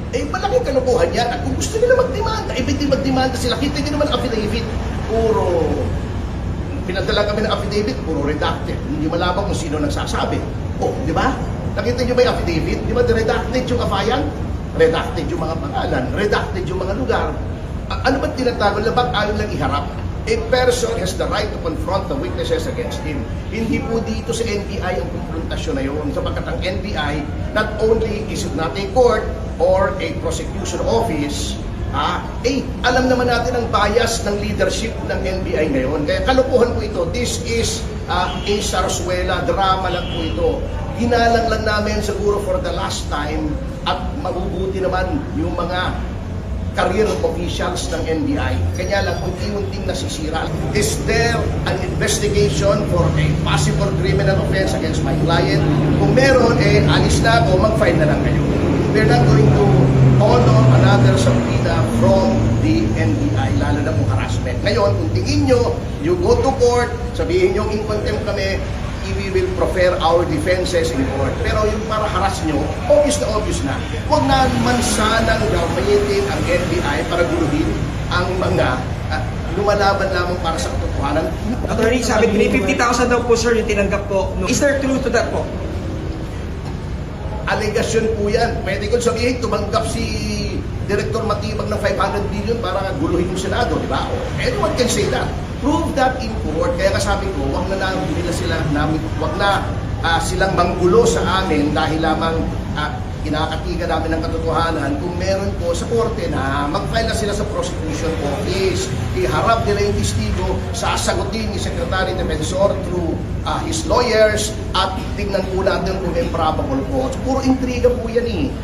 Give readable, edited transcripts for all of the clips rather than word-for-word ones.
Malaking kalokohan yan. At kung gusto nila magdemanda, pwede magdemanda sila. Kita nyo naman affidavit, puro pinadala kami ng affidavit, puro redacted. Hindi malaman kung sino nagsasabi. Di ba? Nakita nyo ba yung affidavit? Di ba redacted yung afayan? Redacted yung mga pangalan, redacted yung mga lugar. Ano ba tinatago? Labag ayaw lang iharap. A person has the right to confront the witnesses against him. Hindi po dito sa NBI ang konfrontasyon na yun. Sapagkat ang NBI, not only is it not a court or a prosecution office, alam naman natin ang bias ng leadership ng NBI ngayon. Kaya kalokohan po ito. This is a sarsuela, drama lang po ito. Ginalang lang namin siguro for the last time at mabubuti naman yung mga career officials ng NBI. Kanya lang, unti-unting nasisira. Is there an investigation for a possible criminal offense against my client? Kung meron, alis na ako, mag-file na lang kayo. We're not going to honor another subpoena from the NBI, lalo na kung harassment. Ngayon, kung tingin nyo, you go to court, sabihin nyo, in contempt kami, we will prefer our defenses in court. Pero yung para harass nyo, obvious na. Huwag na naman sanang gamitin ang NBI para guluhin ang mga lumalaban lamang para sa katotohanan. Attorney, sabi ko, 50,000 daw po sir yung tinanggap po. Is there truth to that po? Allegation po yan. Pwede ko sabihin, tumanggap si Director Matibag ng 500 billion para guluhin yung Senado, di ba? Anyone can say that. Prove that in court. Kaya kasabi ko, wag na silang manggulo sa amin dahil lamang kinakatiga namin ng katotohanan. Kung meron po sa korte na mag-file na sila sa prosecution office, iharap nila yung testigo, sasagutin ni Secretary Defensor through his lawyers at tingnan po natin kung may probable cause. Puro intriga po yan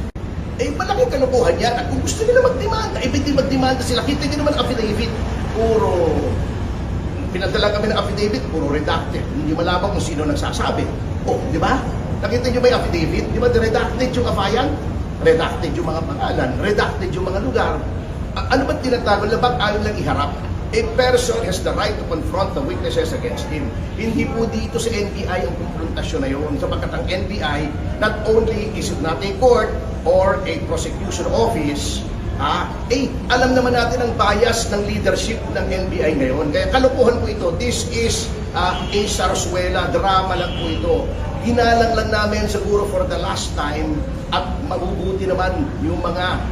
malaking kalokohan yan. At kung gusto nila magdemanda, pwede magdemanda sila. Kita nyo naman affidavit, puro pinadala kami ng affidavit, puro redacted. Hindi malaman kung sino nagsasabi. Di ba? Nakita nyo ba yung affidavit? Di ba redacted yung afayan? Redacted yung mga pangalan, redacted yung mga lugar. Ano ba tinatago? Labag ayaw lang iharap. A person has the right to confront the witnesses against him. Hindi po dito sa NBI ang konfrontasyon na yun. Sapagkat ang NBI, not only is it not a court or a prosecution office, alam naman natin ang bias ng leadership ng NBI ngayon. Kaya kalokohan po ito. This is a sarsuela, drama lang po ito. Ginalang lang namin siguro for the last time at mabubuti naman yung mga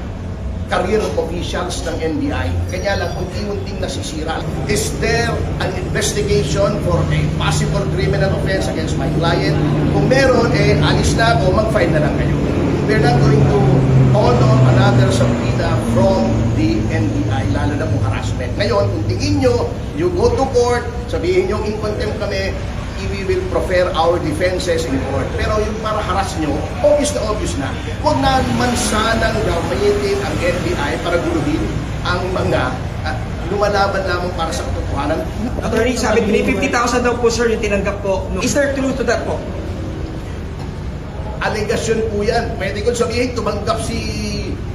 career officials ng NBI. Kanya lang, unti-unting nasisira. Is there an investigation for a possible criminal offense against my client? Kung meron, alis na ako, mag-file na lang kayo. We're not going to honor another subpoena from the NBI, lalo na kung harassment. Ngayon, kung tingin nyo, you go to court, sabihin nyo, in contempt kami, we will prefer our defenses in court. Pero yung para harass nyo, obvious na. Huwag na naman sanang gamitin ang NBI para guluhin ang mga lumalaban lamang para sa katotohanan. Attorney, sabi ko, 50,000 daw po sir yung tinanggap po. Is there truth to that po? Allegation po yan. Pwede ko sabihin, tumanggap si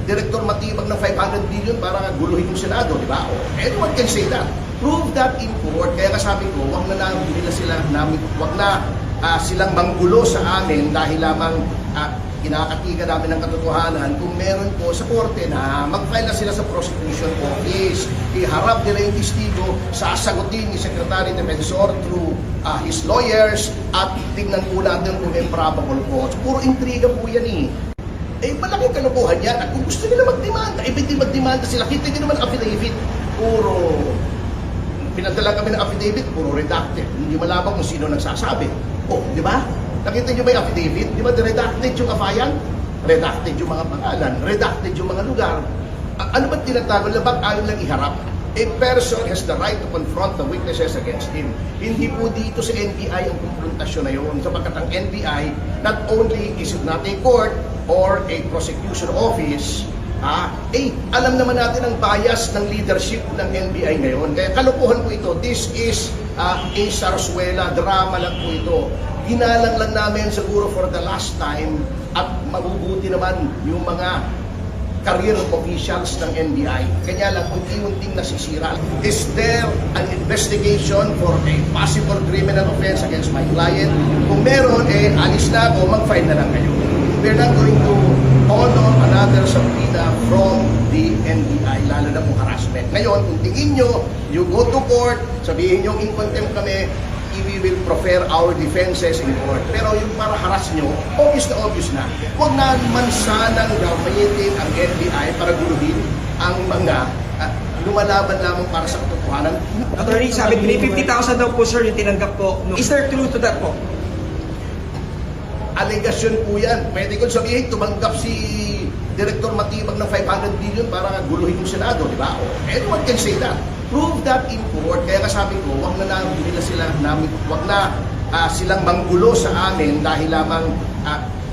Director Matibag ng 500 billion para guluhin yung Senado, di ba? Anyone can say that. Prove that in court. Kaya kasabi ko, wag na silang manggulo sa amin dahil lamang kinakatiga namin ng katotohanan. Kung meron po sa korte na mag-file na sila sa prosecution office, iharap nila yung testigo, sasagutin ni Secretary Defensor through his lawyers at tingnan po natin kung may probable cause. Puro intriga po yan malaking kalokohan yan. At kung gusto nila magdemanda, pwede magdemanda sila. Kita nyo naman affidavit, puro pinadala kami ng affidavit, puro redacted. Hindi malaman kung sino nagsasabi. Di ba? Nakita nyo ba yung affidavit? Di ba redacted yung afayan? Redacted yung mga pangalan, redacted yung mga lugar. Ano ba tinatago? Labag ayaw lang iharap. A person has the right to confront the witnesses against him. Hindi po dito sa NBI ang konfrontasyon na yun. Sapagkat ang NBI, not only is it not a court or a prosecution office, alam naman natin ang bias ng leadership ng NBI ngayon. Kaya kalokohan po ito. This is a sarsuela, drama lang po ito. Ginalang lang namin siguro for the last time at mabubuti naman yung mga career officials ng NBI. Kanya lang, unti-unting nasisira. Is there an investigation for a possible criminal offense against my client? Kung meron, alis na ako, mag-file na lang kayo. We're not going to honor another subpoena NBI, lalo na kung harassment. Ngayon, kung tingin nyo, you go to court, sabihin nyo in contempt kami, we will prefer our defenses in court. Pero yung para harass nyo, obvious na. Huwag na naman sanang gamitin ang NBI para guluhin ang mga lumalaban lamang para sa katotohanan. Attorney, sabi 350,000 daw po sir yung tinanggap po. Is there truth to that po? Alegasyon po yan. Pwede ko sabihin, tumanggap si Director Matibag ng 500 billion para guluhin yung Senado, di ba? Anyone can say that. Prove that in court. Kaya kasabi ko, wag na silang manggulo sa amin dahil lamang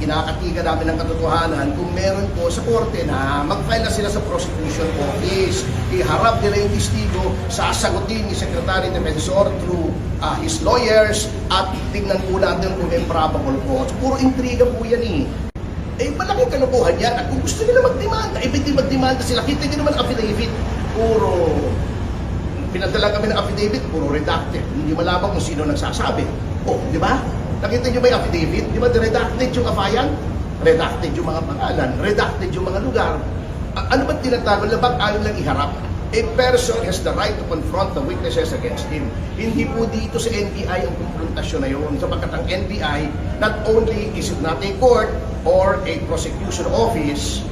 kinakatigan namin ng katotohanan kung meron po sa korte na mag-file na sila sa prosecution office. Iharap nila yung testigo, sasagutin ni Secretary Defensor through his lawyers at tingnan po natin kung may probable cause. Puro intriga po yan malaking kalukuhan yan. At kung gusto nila magdemanda, pwede magdemanda sila. Kita nyo naman affidavit, puro pinadala kami ng affidavit, puro redacted. Hindi malaman kung sino nagsasabi. Di ba? Nakita nyo ba yung affidavit? Di ba redacted yung afayan? Redacted yung mga pangalan, redacted yung mga lugar. Ano ba tinatago? Labag ayaw lang iharap. A person has the right to confront the witnesses against him. Hindi po dito sa NBI ang konfrontasyon na yun. Sapagkat ang NBI, not only is it not a court or a prosecution office,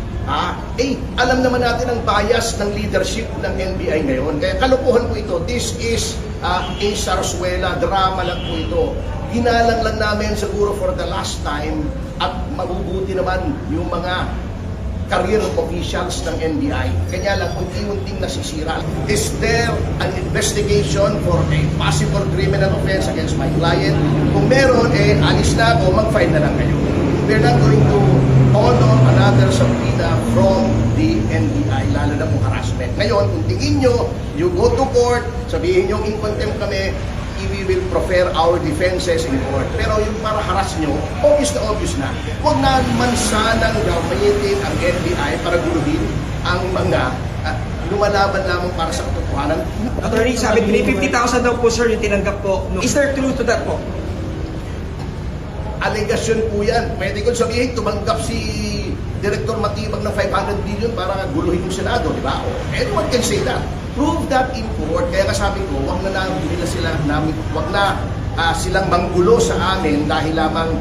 alam naman natin ang bias ng leadership ng NBI ngayon. Kaya kalukuhan po ito. This is a sarsuela, drama lang po ito. Ginalang lang namin siguro for the last time at mabubuti naman yung mga career officials ng NBI. Kanya lang unti-unting nasisira. Is there an investigation for a possible criminal offense against my client? Kung meron, alis na ako, mag-file na lang kayo. We're not going to honor another subpoena from the NBI, lalo na kung harassment. Ngayon, kung tingin nyo, you go to court, sabihin nyo in contempt kami, we will prefer our defenses in court. Pero yung para harass nyo, obvious na. Huwag na naman sanang gamitin ang NBI para guluhin ang mga lumalaban lamang para sa katotohanan. Attorney, sabi 350,000 daw po sir yung tinanggap po. Is there truth to that po? Alegasyon po yan. Pwede ko sabihin, tumanggap si Director Matibag ng 500 billion para guluhin yung Senado, di ba? Anyone can say that. Prove that in court. Kaya kasabi ko, wag na silang manggulo sa amin dahil lamang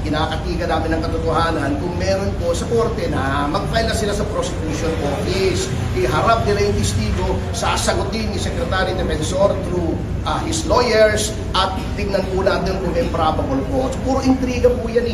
kinakatigan namin ng katotohanan kung meron po sa korte na mag-file na sila sa prosecution office. Iharap nila yung testigo, sasagutin ni Secretary Defensor through his lawyers at tingnan po natin kung may probable cause. Puro intriga po yan